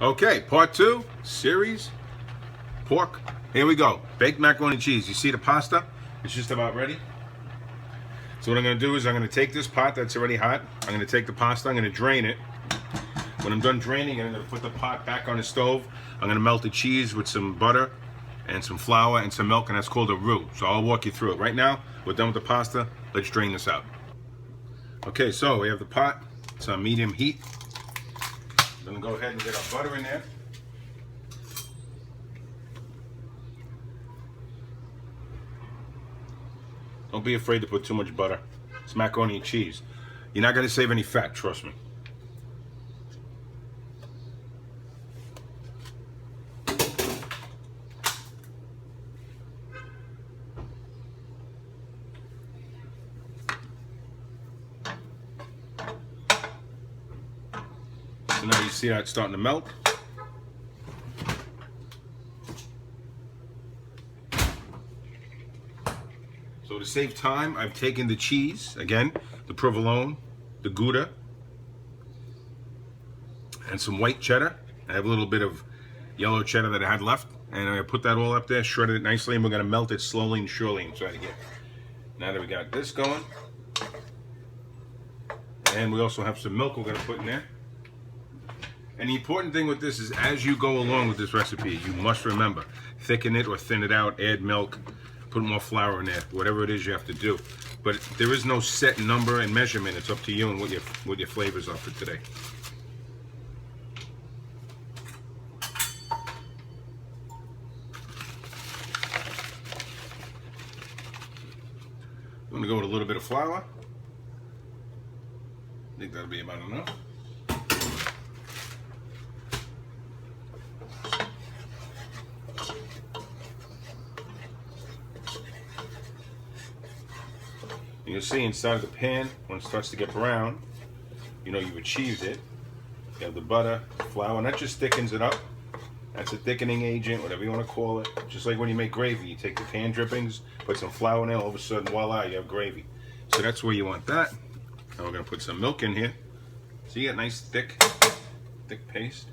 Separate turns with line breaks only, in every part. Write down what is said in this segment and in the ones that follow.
Okay, part two, series, pork. Here we go. Baked macaroni and cheese. You see the pasta? It's just about ready. So what I'm going to do is I'm going to take this pot that's already hot. I'm going to take the pasta. I'm going to drain it. When I'm done draining, I'm going to put the pot back on the stove. I'm going to melt the cheese with some butter and some flour and some milk, and that's called a roux. So I'll walk you through it. Right now, we're done with the pasta. Let's drain this out. Okay, so we have the pot. It's on medium heat. I'm going to go ahead and get our butter in there. Don't be afraid to put too much butter. It's macaroni and cheese. You're not going to save any fat, trust me. So now you see how it's starting to melt. So to save time, I've taken the cheese, again, the provolone, the Gouda, and some white cheddar. I have a little bit of yellow cheddar that I had left, and I put that all up there, shredded it nicely, and we're going to melt it slowly and surely inside again. Now that we got this going, and we also have some milk we're going to put in there. And the important thing with this is as you go along with this recipe, you must remember, thicken it or thin it out, add milk, put more flour in there, whatever it is you have to do. But there is no set number and measurement. It's up to you and what your flavors are for today. I'm going to go with a little bit of flour. I think that'll be about enough. You'll see inside of the pan, when it starts to get brown, you know you've achieved it. You have the butter, the flour, and that just thickens it up. That's a thickening agent, whatever you want to call it. Just like when you make gravy, you take the pan drippings, put some flour in there, all of a sudden, voila, you have gravy. So that's where you want that. Now we're going to put some milk in here. So you get nice thick paste.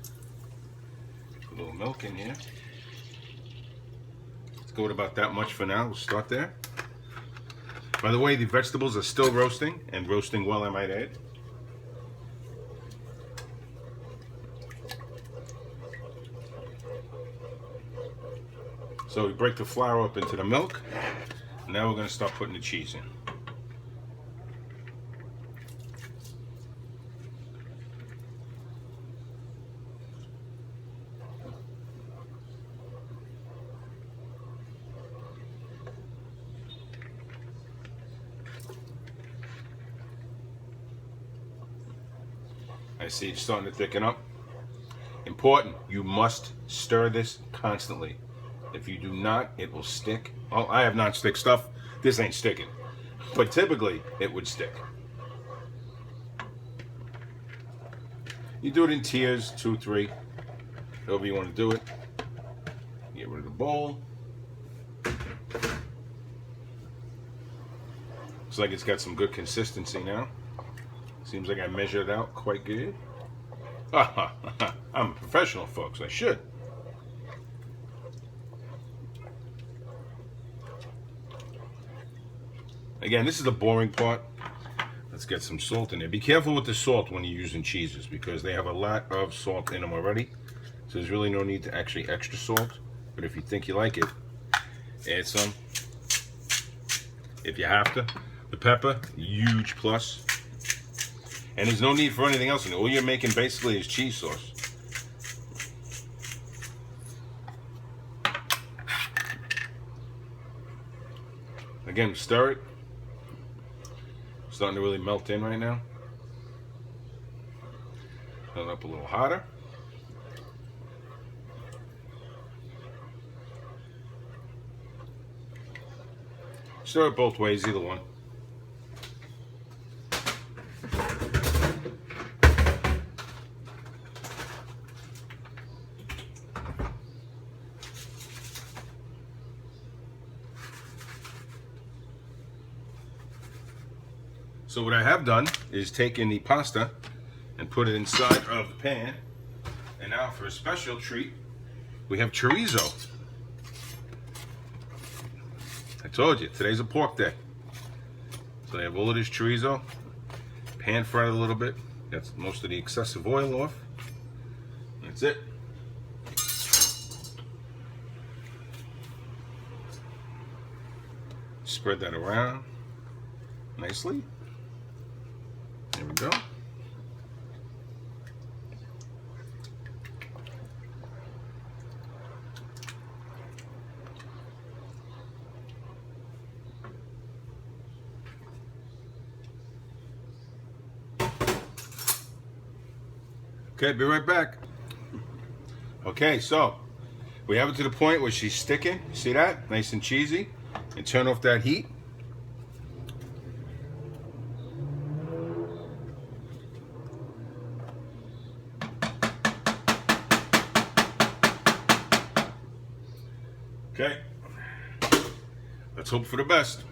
Put a little milk in here. Let's go with about that much for now. We'll start there. By the way, the vegetables are still roasting, and roasting well, I might add. So we break the flour up into the milk. Now we're going to start putting the cheese in. I see it's starting to thicken up. Important, you must stir this constantly. If you do not, it will stick. Oh, I have non-stick stuff. This ain't sticking. But typically, it would stick. You do it in tiers, 2, 3. However you want to do it. Get rid of the bowl. Looks like it's got some good consistency now. Seems like I measured it out quite good. I'm a professional, folks. I should. Again, this is the boring part. Let's get some salt in there. Be careful with the salt when you're using cheeses because they have a lot of salt in them already. So there's really no need to actually extra salt. But if you think you like it, add some. If you have to. The pepper, huge plus. And there's no need for anything else in it. All you're making basically is cheese sauce. Again, stir it. Starting to really melt in right now. Fill it up a little hotter. Stir it both ways, either one. So what I have done is taken the pasta and put it inside of the pan, and now now for a special treat, we have chorizo. I told you, today's a pork day. So I have all of this chorizo, pan fried a little bit, got most of the excessive oil off. That's it. Spread that around nicely. There we go. Okay, be right back. Okay, so we have it to the point where she's sticking. See that? Nice and cheesy. And turn off that heat. Okay. Let's hope for the best.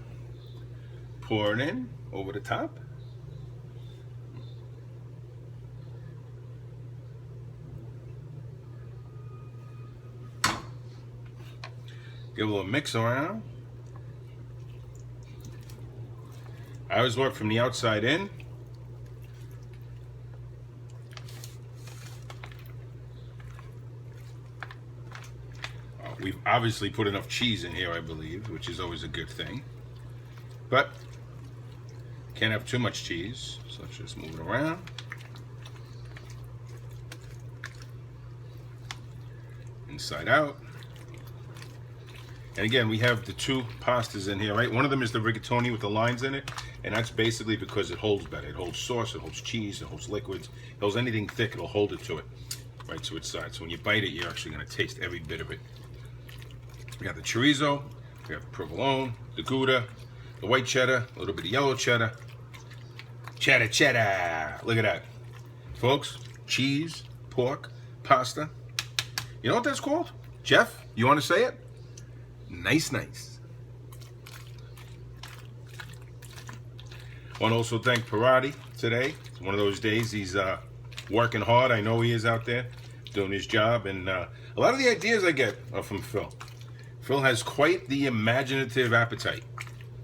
Pour it in over the top. Give a little mix around. I always work from the outside in. We've obviously put enough cheese in here, I believe, which is always a good thing. But can't have too much cheese, so let's just move it around. Inside out. And again, we have the two pastas in here, right? One of them is the rigatoni with the lines in it, and that's basically because it holds better. It holds sauce, it holds cheese, it holds liquids, it holds anything thick, it'll hold it to it, right to its side. So when you bite it, you're actually gonna taste every bit of it. We have the chorizo, we have the provolone, the Gouda, the white cheddar, a little bit of yellow cheddar. Cheddar, cheddar! Look at that. Folks, cheese, pork, pasta. You know what that's called? Jeff, you wanna say it? Nice, nice. I want to also thank Parati today. It's one of those days he's working hard. I know he is out there doing his job. And a lot of the ideas I get are from Phil. Phil has quite the imaginative appetite.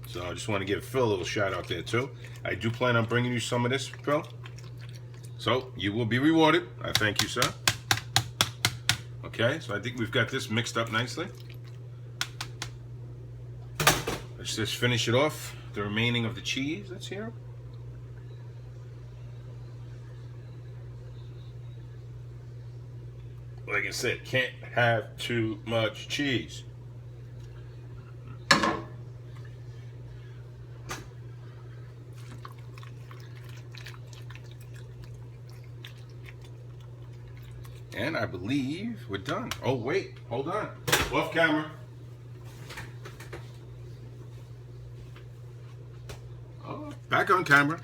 So I just want to give Phil a little shout out there too. I do plan on bringing you some of this, Phil. So you will be rewarded. I thank you, sir. Okay, so I think we've got this mixed up nicely. Let's just finish it off. The remaining of the cheese that's here. Like I said, can't have too much cheese. And I believe we're done. Oh wait, hold on. Off camera. Back on camera.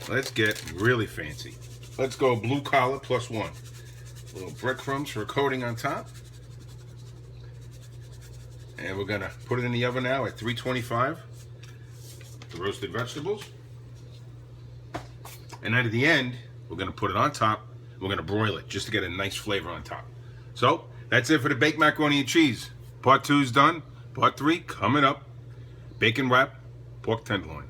Let's get really fancy. Let's go blue collar +1. A little breadcrumbs for a coating on top. And we're gonna put it in the oven now at 325. The roasted vegetables. And then at the end, we're gonna put it on top. We're gonna broil it just to get a nice flavor on top. So that's it for the baked macaroni and cheese. Part 2 is done. Part 3 coming up. Bacon wrap pork tenderloin.